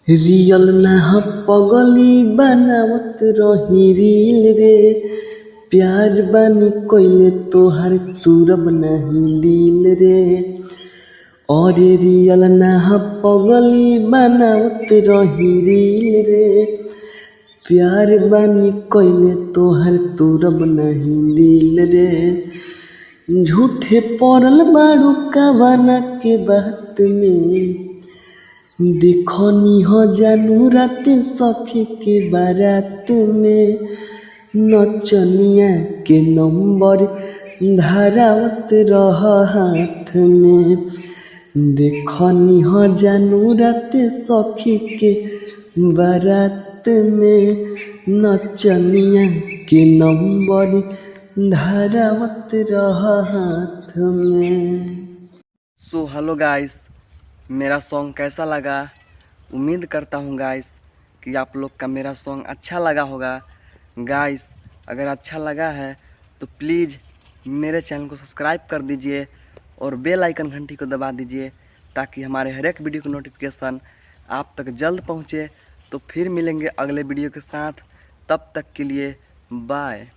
Real ना ह पगली बनावत रही रील रे, प्यार बानी कइले तोहार तुरब नाही दिल रे। अरे रियल ना ह पगली बनावत रही रील रे, प्यार बानी कइले तोहार तुरब नाही दिल रे। झूठे पड़ल बाड़ू कवाना के बात में, देखनी हो जानू रात सखी के बारात में, नचनिया के नंबर धारावत रह हाथ में। देखनी हो जानू रात सखी के बारात में, नचनिया के नंबर धारावत रह हाथ में। सो हेलो गाइस, मेरा सॉन्ग कैसा लगा? उम्मीद करता हूँ गाइस कि आप लोग का मेरा सॉन्ग अच्छा लगा होगा। गाइस अगर अच्छा लगा है तो प्लीज़ मेरे चैनल को सब्सक्राइब कर दीजिए और बेल आइकन घंटी को दबा दीजिए, ताकि हमारे हर एक वीडियो की नोटिफिकेशन आप तक जल्द पहुँचे। तो फिर मिलेंगे अगले वीडियो के साथ, तब तक के लिए बाय।